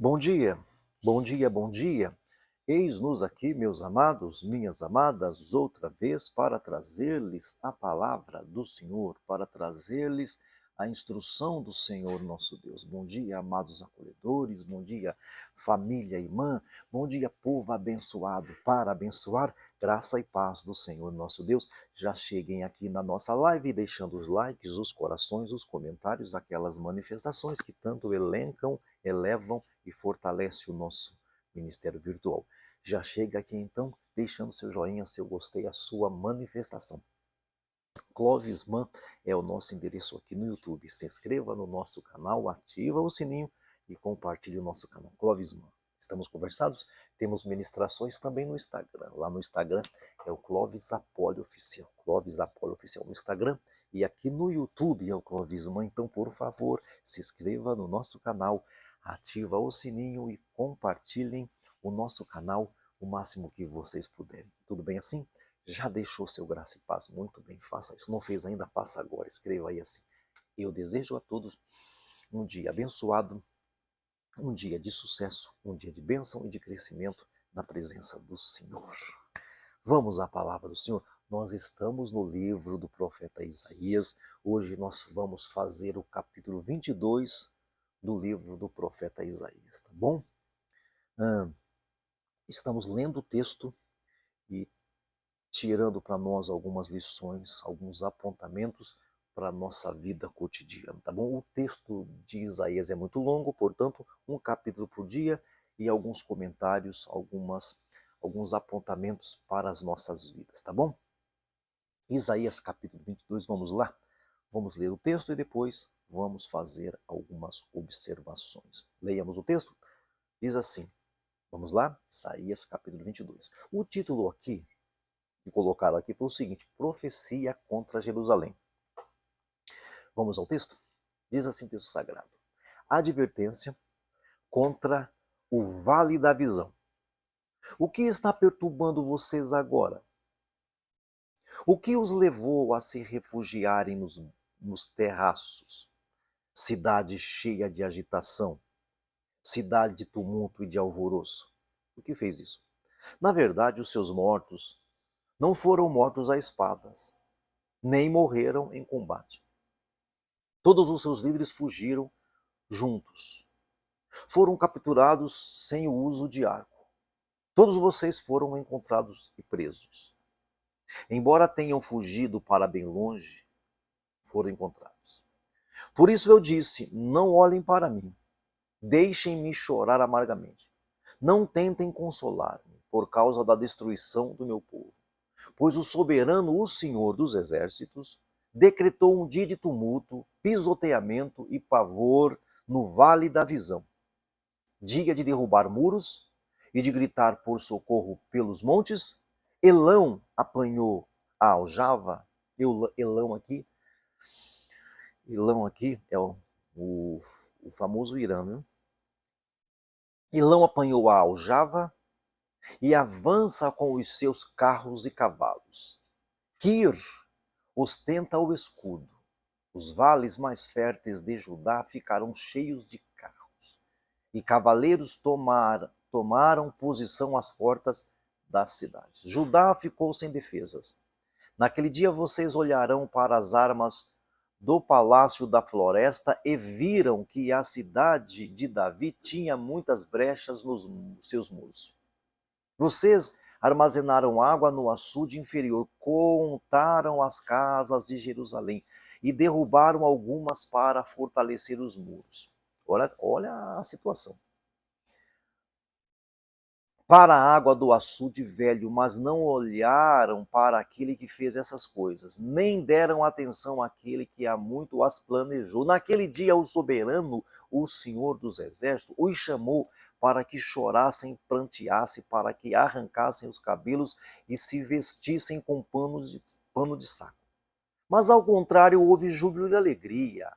Bom dia, bom dia, bom dia. Eis-nos aqui, meus amados, minhas amadas, outra vez para trazer-lhes a palavra do Senhor, para trazer-lhes a instrução do Senhor nosso Deus. Bom dia, amados acolhedores, bom dia, família irmã, bom dia, povo abençoado, para abençoar, graça e paz do Senhor nosso Deus. Já cheguem aqui na nossa live, deixando os likes, os corações, os comentários, aquelas manifestações que tanto elevam e fortalecem o nosso ministério virtual. Já chega aqui então, deixando seu joinha, seu gostei, a sua manifestação. Clovis Man é o nosso endereço aqui no YouTube. Se inscreva no nosso canal, ativa o sininho e compartilhe o nosso canal. Clovis Man. Estamos conversados? Temos ministrações também no Instagram. Lá no Instagram é o Clovis Apólio Oficial. Clovis Apólio Oficial no Instagram. E aqui no YouTube é o Clovis Man. Então, por favor, se inscreva no nosso canal, ativa o sininho e compartilhem o nosso canal o máximo que vocês puderem. Tudo bem assim? Já deixou seu graça e paz? Muito bem, faça isso. Não fez ainda? Faça agora. Escreva aí assim. Eu desejo a todos um dia abençoado, um dia de sucesso, um dia de bênção e de crescimento na presença do Senhor. Vamos à palavra do Senhor. Nós estamos no livro do profeta Isaías. Hoje nós vamos fazer o capítulo 22 do livro do profeta Isaías, tá bom? Estamos lendo o texto e tirando para nós algumas lições, alguns apontamentos para a nossa vida cotidiana, tá bom? O texto de Isaías é muito longo, portanto, um capítulo por dia e alguns comentários, alguns apontamentos para as nossas vidas, tá bom? Isaías capítulo 22, vamos lá? Vamos ler o texto e depois vamos fazer algumas observações. Leiamos o texto? Diz assim, vamos lá? Isaías capítulo 22. O título aqui que colocaram aqui foi o seguinte: profecia contra Jerusalém. Vamos ao texto? Diz assim o texto sagrado: advertência contra o vale da visão. O que está perturbando vocês agora? O que os levou a se refugiarem nos terraços? Cidade cheia de agitação, cidade de tumulto e de alvoroço. O que fez isso? Na verdade, os seus mortos não foram mortos a espadas, nem morreram em combate. Todos os seus líderes fugiram juntos. Foram capturados sem o uso de arco. Todos vocês foram encontrados e presos. Embora tenham fugido para bem longe, foram encontrados. Por isso eu disse: não olhem para mim, deixem-me chorar amargamente. Não tentem consolar-me por causa da destruição do meu povo. Pois o soberano, o Senhor dos exércitos, decretou um dia de tumulto, pisoteamento e pavor no vale da visão. Dia de derrubar muros e de gritar por socorro pelos montes. Elão apanhou a aljava. Elão aqui é o famoso Irã, né? Elão apanhou a aljava e avança com os seus carros e cavalos. Kir ostenta o escudo. Os vales mais férteis de Judá ficaram cheios de carros, e cavaleiros tomaram posição às portas das cidades. Judá ficou sem defesas. Naquele dia vocês olharão para as armas do palácio da floresta e viram que a cidade de Davi tinha muitas brechas nos seus muros. Vocês armazenaram água no açude inferior, contaram as casas de Jerusalém e derrubaram algumas para fortalecer os muros. Olha a situação. Para a água do açude velho, mas não olharam para aquele que fez essas coisas, nem deram atenção àquele que há muito as planejou. Naquele dia, o soberano, o Senhor dos exércitos, os chamou para que chorassem, pranteassem, para que arrancassem os cabelos e se vestissem com pano de saco. Mas ao contrário, houve júbilo e alegria,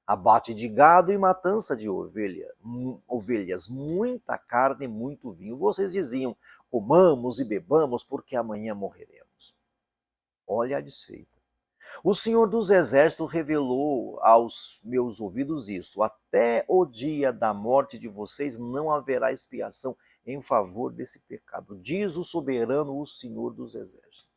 abate de gado e matança de ovelhas, muita carne e muito vinho. Vocês diziam: comamos e bebamos, porque amanhã morreremos. Olha a desfeita. O Senhor dos Exércitos revelou aos meus ouvidos isto: até o dia da morte de vocês não haverá expiação em favor desse pecado, diz o soberano, o Senhor dos Exércitos.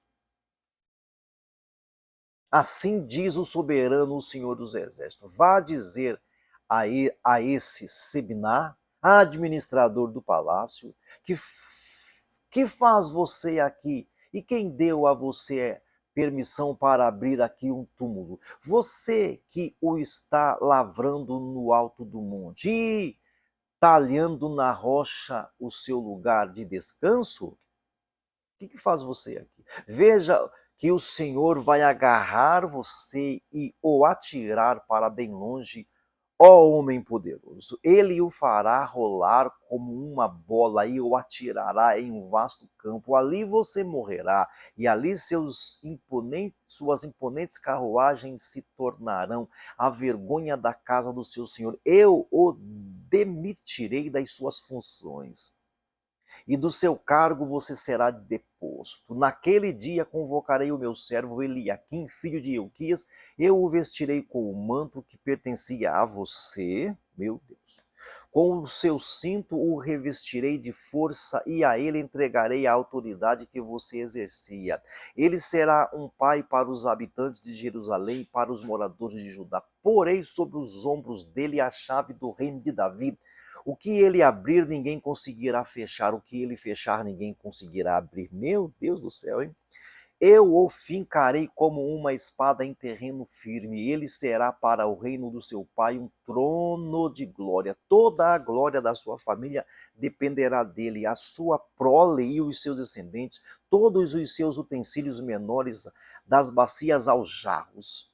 Assim diz o soberano, o Senhor dos Exércitos. Vá dizer a esse Sebna, administrador do palácio, que faz você aqui? E quem deu a você permissão para abrir aqui um túmulo? Você que o está lavrando no alto do monte e talhando na rocha o seu lugar de descanso? O que faz você aqui? Veja que o Senhor vai agarrar você e o atirar para bem longe, ó homem poderoso. Ele o fará rolar como uma bola e o atirará em um vasto campo. Ali você morrerá e ali suas imponentes carruagens se tornarão a vergonha da casa do seu Senhor. Eu o demitirei das suas funções e do seu cargo você será deposto. Naquele dia convocarei o meu servo Eliaquim, filho de Euquias, eu o vestirei com o manto que pertencia a você, meu Deus. Com o seu cinto o revestirei de força e a ele entregarei a autoridade que você exercia. Ele será um pai para os habitantes de Jerusalém e para os moradores de Judá. Porei sobre os ombros dele a chave do reino de Davi. O que ele abrir, ninguém conseguirá fechar. O que ele fechar, ninguém conseguirá abrir. Meu Deus do céu, hein? Eu o fincarei como uma espada em terreno firme. Ele será para o reino do seu pai um trono de glória. Toda a glória da sua família dependerá dele. A sua prole e os seus descendentes, todos os seus utensílios menores, das bacias aos jarros.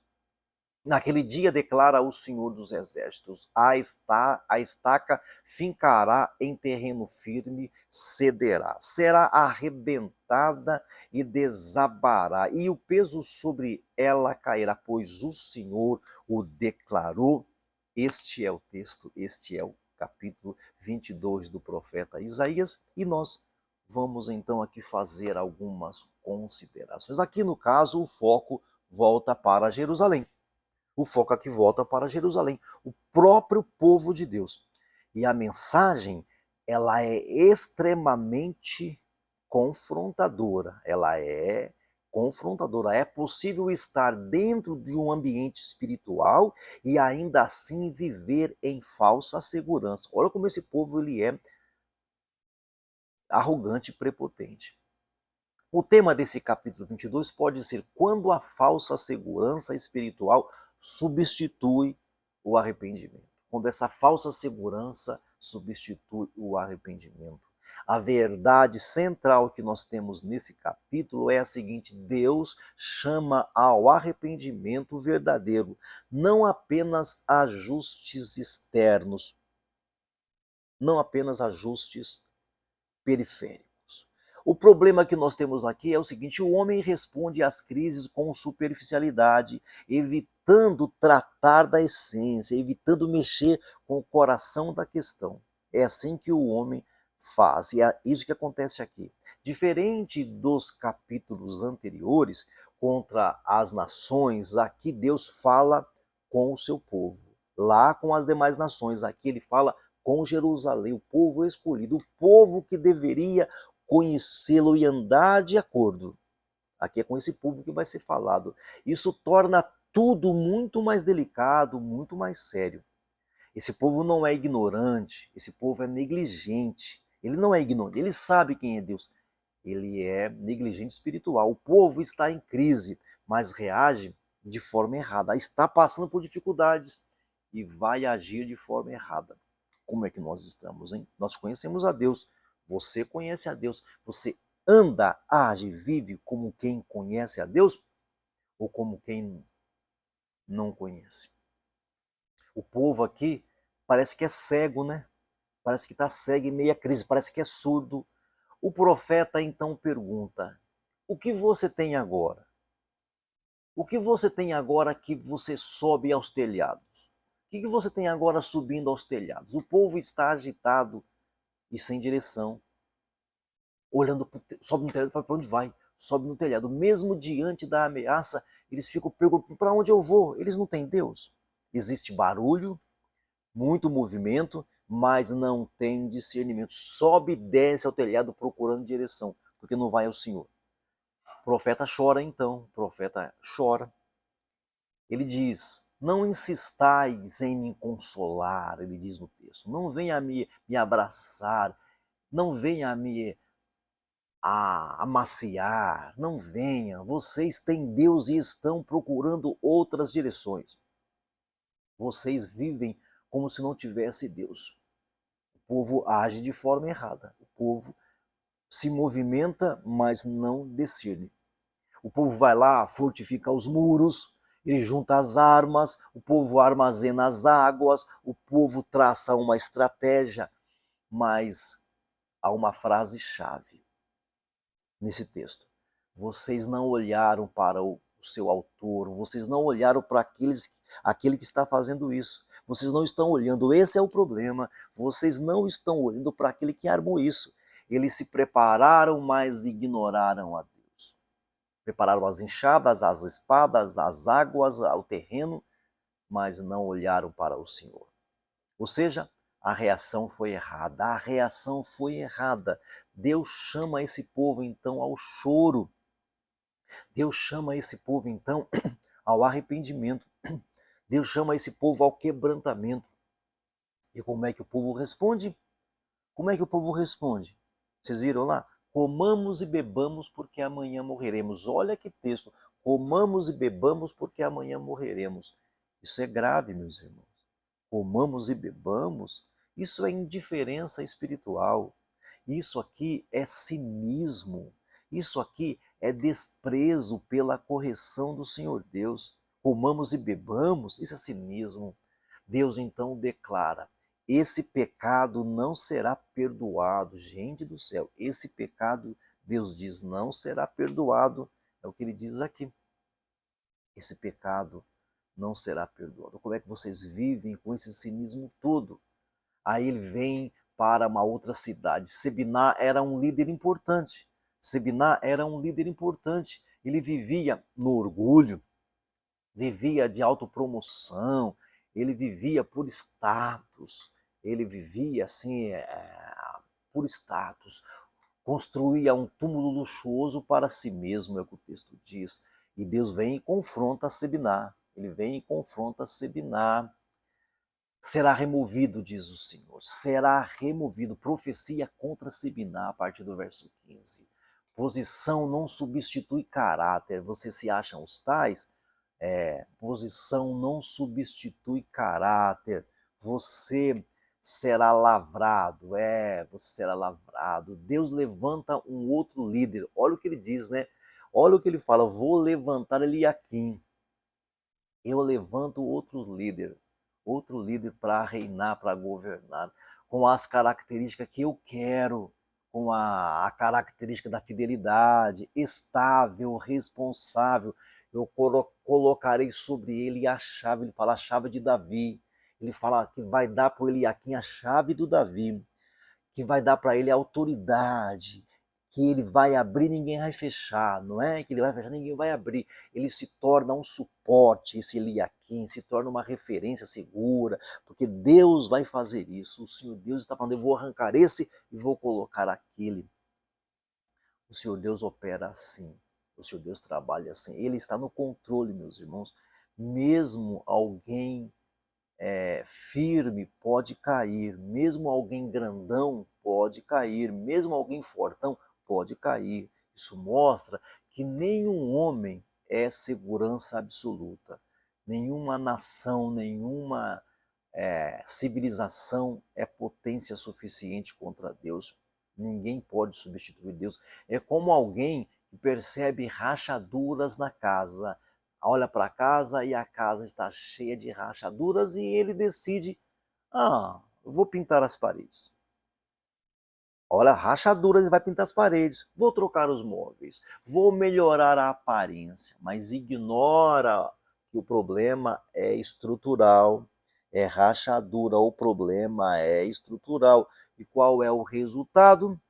Naquele dia, declara o Senhor dos Exércitos, a estaca fincará em terreno firme, cederá, será arrebentada e desabará, e o peso sobre ela cairá, pois o Senhor o declarou. Este é o texto, este é o capítulo 22 do profeta Isaías, e nós vamos então aqui fazer algumas considerações. Aqui no caso, o foco volta para Jerusalém. O foco aqui volta para Jerusalém, o próprio povo de Deus. E a mensagem, ela é extremamente confrontadora. Ela é confrontadora. É possível estar dentro de um ambiente espiritual e ainda assim viver em falsa segurança. Olha como esse povo ele é arrogante e prepotente. O tema desse capítulo 22 pode ser quando a falsa segurança espiritual substitui o arrependimento. Quando essa falsa segurança substitui o arrependimento. A verdade central que nós temos nesse capítulo é a seguinte: Deus chama ao arrependimento verdadeiro, não apenas ajustes externos, não apenas ajustes periféricos. O problema que nós temos aqui é o seguinte: o homem responde às crises com superficialidade, evitando tratar da essência, evitando mexer com o coração da questão. É assim que o homem faz, e é isso que acontece aqui. Diferente dos capítulos anteriores, contra as nações, aqui Deus fala com o seu povo. Lá com as demais nações, aqui ele fala com Jerusalém, o povo escolhido, o povo que deveria conhecê-lo e andar de acordo. Aqui é com esse povo que vai ser falado. Isso torna tudo muito mais delicado, muito mais sério. Esse povo não é ignorante, esse povo é negligente. Ele não é ignorante, ele sabe quem é Deus. Ele é negligente espiritual. O povo está em crise, mas reage de forma errada. Está passando por dificuldades e vai agir de forma errada. Como é que nós estamos, hein? Nós conhecemos a Deus. Você conhece a Deus. Você anda, age, vive como quem conhece a Deus ou como quem não conhece? O povo aqui parece que é cego, né? Parece que está cego em meia crise, parece que é surdo. O profeta então pergunta: o que você tem agora? O que você tem agora que você sobe aos telhados? O que você tem agora subindo aos telhados? O povo está agitado e sem direção, olhando, sobe no telhado, para onde vai? Sobe no telhado, mesmo diante da ameaça Eles ficam perguntando, para onde eu vou? Eles não têm Deus. Existe barulho, muito movimento, mas não tem discernimento. Sobe e desce ao telhado procurando direção, porque não vai ao Senhor. O profeta chora então, o profeta chora. Ele diz, não insistais em me consolar, ele diz no texto. Não venha me abraçar, não venha me amaciar, não venha. Vocês têm Deus e estão procurando outras direções. Vocês vivem como se não tivesse Deus. O povo age de forma errada. O povo se movimenta, mas não discerne. O povo vai lá, fortifica os muros, ele junta as armas, o povo armazena as águas, o povo traça uma estratégia, mas há uma frase-chave nesse texto. Vocês não olharam para o seu autor, vocês não olharam para aquele que está fazendo isso. Vocês não estão olhando, esse é o problema. Vocês não estão olhando para aquele que armou isso. Eles se prepararam, mas ignoraram a Deus. Prepararam as enxadas, as espadas, as águas, o terreno, mas não olharam para o Senhor. Ou seja, a reação foi errada, a reação foi errada. Deus chama esse povo então ao choro. Deus chama esse povo então ao arrependimento. Deus chama esse povo ao quebrantamento. E como é que o povo responde? Como é que o povo responde? Vocês viram lá? Comamos e bebamos porque amanhã morreremos. Olha que texto. Comamos e bebamos porque amanhã morreremos. Isso é grave, meus irmãos. Comamos e bebamos. Isso é indiferença espiritual. Isso aqui é cinismo. Isso aqui é desprezo pela correção do Senhor Deus. Comamos e bebamos, isso é cinismo. Deus então declara, esse pecado não será perdoado. Gente do céu, esse pecado, Deus diz, não será perdoado. É o que ele diz aqui. Esse pecado não será perdoado. Como é que vocês vivem com esse cinismo todo? Aí ele vem para uma outra cidade. Sebiná era um líder importante. Sebiná era um líder importante. Ele vivia no orgulho, vivia de autopromoção, ele vivia por status, ele vivia assim, por status. Construía um túmulo luxuoso para si mesmo, é o que o texto diz. E Deus vem e confronta Sebiná. Ele vem e confronta Sebiná. Será removido, diz o Senhor, será removido. Profecia contra Sebiná, a partir do verso 15. Posição não substitui caráter. Você se acham os tais? Posição não substitui caráter. Você será lavrado, você será lavrado. Deus levanta um outro líder. Olha o que ele diz, né? Olha o que ele fala, vou levantar Eliaquim. Eu levanto outro líder para reinar, para governar, com as características que eu quero, com a característica da fidelidade, estável, responsável. Eu colocarei sobre ele a chave, ele fala a chave de Davi. Ele fala que vai dar para ele aqui a chave do Davi, que vai dar para ele a autoridade, que ele vai abrir, ninguém vai fechar, não é? Que ele vai fechar, ninguém vai abrir. Ele se torna um suporte, esse Eliaquim, se torna uma referência segura, porque Deus vai fazer isso. O Senhor Deus está falando, eu vou arrancar esse e vou colocar aquele. O Senhor Deus opera assim, o Senhor Deus trabalha assim. Ele está no controle, meus irmãos. Mesmo alguém firme pode cair, mesmo alguém grandão pode cair, mesmo alguém fortão pode cair. Isso mostra que nenhum homem é segurança absoluta, nenhuma nação, nenhuma civilização é potência suficiente contra Deus. Ninguém pode substituir Deus. É como alguém que percebe rachaduras na casa, olha para a casa e a casa está cheia de rachaduras e ele decide, eu vou pintar as paredes. Olha, rachaduras, ele vai pintar as paredes, vou trocar os móveis, vou melhorar a aparência, mas ignora que o problema é estrutural, é rachadura, o problema é estrutural. E qual é o resultado?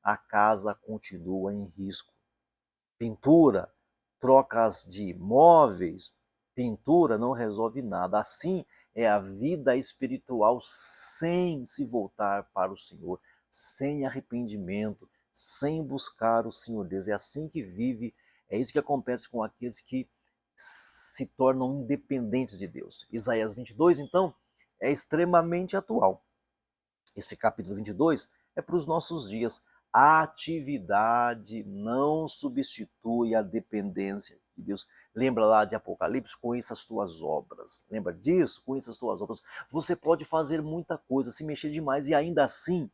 A casa continua em risco. Pintura, trocas de móveis, pintura não resolve nada. Assim é a vida espiritual sem se voltar para o Senhor, sem arrependimento, sem buscar o Senhor Deus. É assim que vive, é isso que acontece com aqueles que se tornam independentes de Deus. Isaías 22, então, é extremamente atual. Esse capítulo 22 é para os nossos dias. A atividade não substitui a dependência de Deus. Lembra lá de Apocalipse? Conheça as tuas obras. Lembra disso? Conheça as tuas obras. Você pode fazer muita coisa, se mexer demais e ainda assim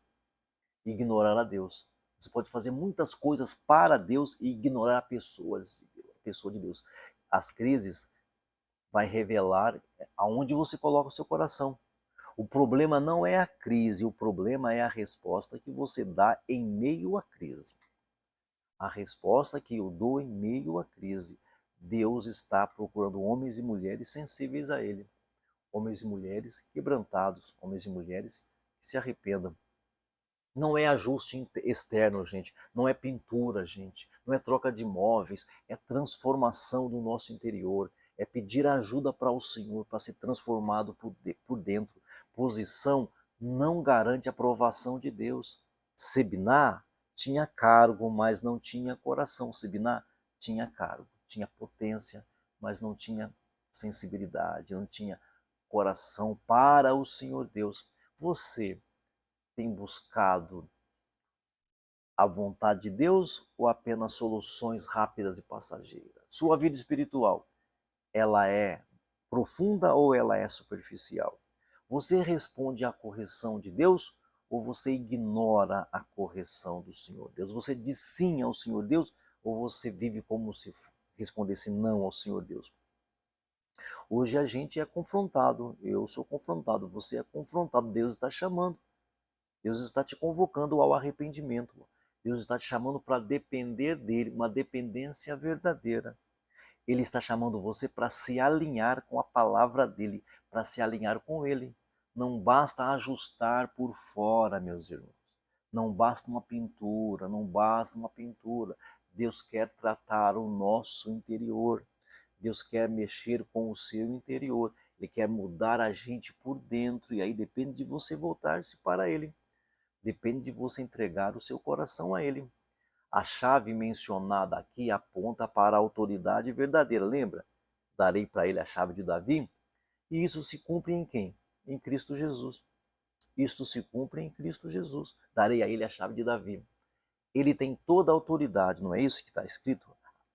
ignorar a Deus. Você pode fazer muitas coisas para Deus e ignorar a pessoa de Deus. As crises vai revelar aonde você coloca o seu coração. O problema não é a crise, o problema é a resposta que você dá em meio à crise. A resposta que eu dou em meio à crise. Deus está procurando homens e mulheres sensíveis a Ele. Homens e mulheres quebrantados, homens e mulheres que se arrependam. Não é ajuste externo, gente. Não é pintura, gente. Não é troca de móveis. É transformação do nosso interior. É pedir ajuda para o Senhor para ser transformado por dentro. Posição não garante a aprovação de Deus. Sebná tinha cargo, mas não tinha coração. Sebná tinha cargo, tinha potência, mas não tinha sensibilidade, não tinha coração para o Senhor Deus. Você tem buscado a vontade de Deus ou apenas soluções rápidas e passageiras? Sua vida espiritual, ela é profunda ou ela é superficial? Você responde à correção de Deus ou você ignora a correção do Senhor Deus? Você diz sim ao Senhor Deus ou você vive como se respondesse não ao Senhor Deus? Hoje a gente é confrontado, eu sou confrontado, você é confrontado, Deus está chamando. Deus está te convocando ao arrependimento. Deus está te chamando para depender dele, uma dependência verdadeira. Ele está chamando você para se alinhar com a palavra dele, para se alinhar com ele. Não basta ajustar por fora, meus irmãos. Não basta uma pintura, não basta uma pintura. Deus quer tratar o nosso interior. Deus quer mexer com o seu interior. Ele quer mudar a gente por dentro. E aí depende de você voltar-se para ele. Depende de você entregar o seu coração a Ele. A chave mencionada aqui aponta para a autoridade verdadeira. Lembra? Darei para ele a chave de Davi. E isso se cumpre em quem? Em Cristo Jesus. Isto se cumpre em Cristo Jesus. Darei a ele a chave de Davi. Ele tem toda a autoridade, não é isso que está escrito?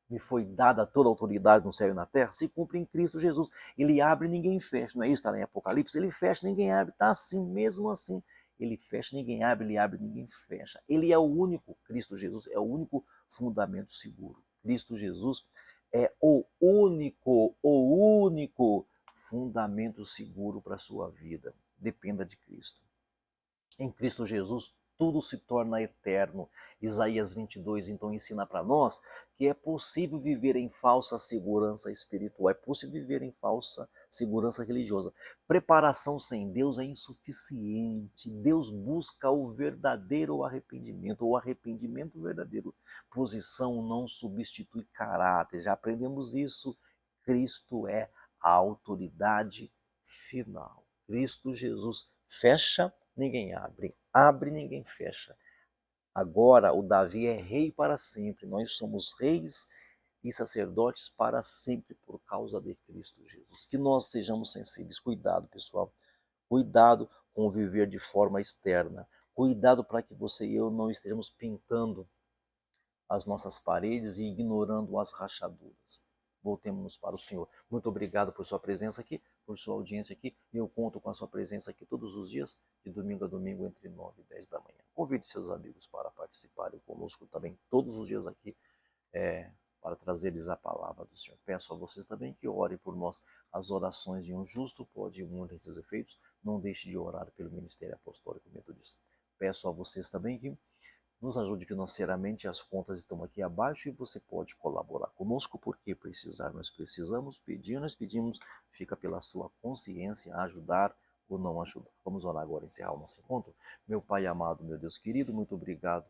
Me foi dada toda a autoridade no céu e na terra, se cumpre em Cristo Jesus. Ele abre e ninguém fecha, não é isso? Está em Apocalipse? Ele fecha, ninguém abre, está assim, mesmo assim. Ele fecha, ninguém abre, ele abre, ninguém fecha. Ele é o único, Cristo Jesus é o único fundamento seguro. Cristo Jesus é o único fundamento seguro para a sua vida. Dependa de Cristo. Em Cristo Jesus, tudo se torna eterno. Isaías 22, então, ensina para nós que é possível viver em falsa segurança espiritual, é possível viver em falsa segurança religiosa. Preparação sem Deus é insuficiente. Deus busca o verdadeiro arrependimento, o arrependimento verdadeiro. Posição não substitui caráter. Já aprendemos isso. Cristo é a autoridade final. Cristo Jesus fecha, ninguém abre. Abre, ninguém fecha. Agora o Davi é rei para sempre. Nós somos reis e sacerdotes para sempre por causa de Cristo Jesus. Que nós sejamos sensíveis. Cuidado, pessoal. Cuidado com viver de forma externa. Cuidado para que você e eu não estejamos pintando as nossas paredes e ignorando as rachaduras. Voltemos para o Senhor. Muito obrigado por sua presença aqui, por sua audiência aqui. Eu conto com a sua presença aqui todos os dias, de domingo a domingo, entre 9 e 10 da manhã. Convide seus amigos para participarem conosco também todos os dias aqui, para trazer-lhes a palavra do Senhor. Peço a vocês também que orem por nós. As orações de um justo pode muito seus efeitos. Não deixe de orar pelo Ministério Apostólico Metodista. Peço a vocês também que nos ajude financeiramente, as contas estão aqui abaixo e você pode colaborar conosco, porque precisar nós precisamos, pedir nós pedimos, fica pela sua consciência ajudar ou não ajudar. Vamos orar agora, encerrar o nosso encontro. Meu Pai amado, meu Deus querido, muito obrigado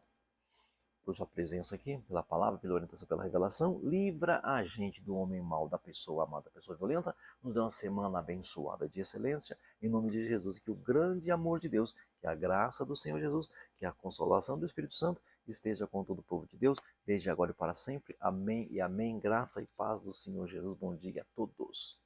por sua presença aqui, pela palavra, pela orientação, pela revelação. Livra a gente do homem mau, da pessoa amada, da pessoa violenta. Nos dê uma semana abençoada de excelência. Em nome de Jesus, que o grande amor de Deus, que a graça do Senhor Jesus, que a consolação do Espírito Santo esteja com todo o povo de Deus, desde agora e para sempre. Amém e amém. Graça e paz do Senhor Jesus. Bom dia a todos.